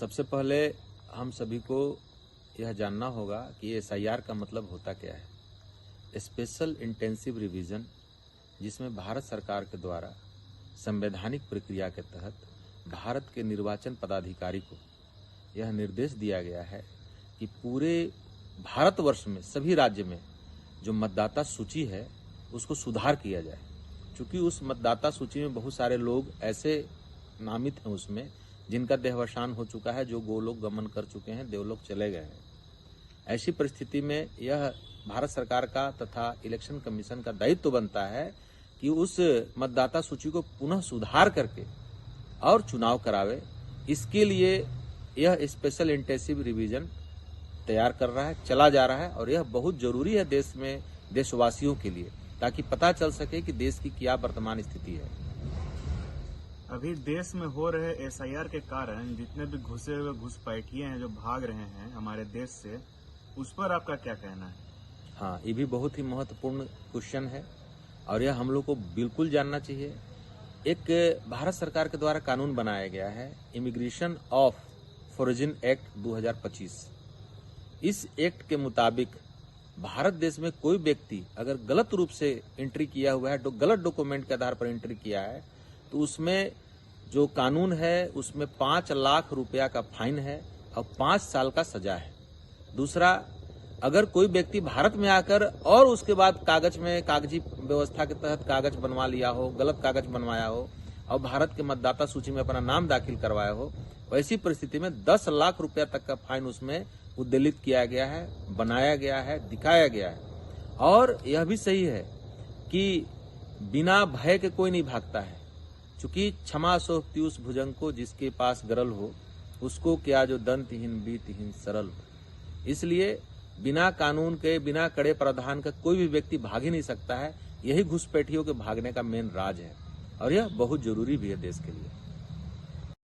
सबसे पहले हम सभी को यह जानना होगा कि एसआईआर का मतलब होता क्या है। स्पेशल इंटेंसिव रिवीजन, जिसमें भारत सरकार के द्वारा संवैधानिक प्रक्रिया के तहत भारत के निर्वाचन पदाधिकारी को यह निर्देश दिया गया है कि पूरे भारतवर्ष में सभी राज्य में जो मतदाता सूची है उसको सुधार किया जाए। क्योंकि उस मतदाता सूची में बहुत सारे लोग ऐसे नामित हैं उसमें जिनका देहावसान हो चुका है, जो गोलोक गमन कर चुके हैं, देवलोक चले गए हैं। ऐसी परिस्थिति में यह भारत सरकार का तथा इलेक्शन कमीशन का दायित्व बनता है कि उस मतदाता सूची को पुनः सुधार करके और चुनाव करावे। इसके लिए यह स्पेशल इंटेंसिव रिवीजन तैयार कर रहा है, चला जा रहा है, और यह बहुत जरूरी है देश में देशवासियों के लिए, ताकि पता चल सके कि देश की क्या वर्तमान स्थिति है। अभी देश में हो रहे एसआईआर के कारण जितने भी घुसे हुए घुसपैठिए हैं जो भाग रहे हैं हमारे देश से, उस पर आपका क्या कहना है? हाँ, ये भी बहुत ही महत्वपूर्ण क्वेश्चन है और यह हम लोग को बिल्कुल जानना चाहिए। एक भारत सरकार के द्वारा कानून बनाया गया है, इमिग्रेशन ऑफ फॉरेन एक्ट 2025। इस एक्ट के मुताबिक भारत देश में कोई व्यक्ति अगर गलत रूप से एंट्री किया हुआ है, गलत डॉक्यूमेंट के आधार पर एंट्री किया है, तो उसमें जो कानून है उसमें 5 लाख रुपया का फाइन है और 5 साल का सजा है। दूसरा, अगर कोई व्यक्ति भारत में आकर और उसके बाद कागजी व्यवस्था के तहत कागज बनवा लिया हो, गलत कागज बनवाया हो और भारत के मतदाता सूची में अपना नाम दाखिल करवाया हो, वैसी परिस्थिति में 10 लाख रुपया तक का फाइन उसमें उद्दलित किया गया है, बनाया गया है, दिखाया गया है। और यह भी सही है कि बिना भय के कोई नहीं भागता है। चूंकि क्षमा सो पीयूष भुजंग को, जिसके पास गरल हो उसको क्या जो दंतहीन बीतहीन सरल हो। इसलिए बिना कानून के, बिना कड़े प्रावधान का कोई भी व्यक्ति भाग ही नहीं सकता है। यही घुसपैठियों के भागने का मेन राज है और यह बहुत जरूरी भी है देश के लिए।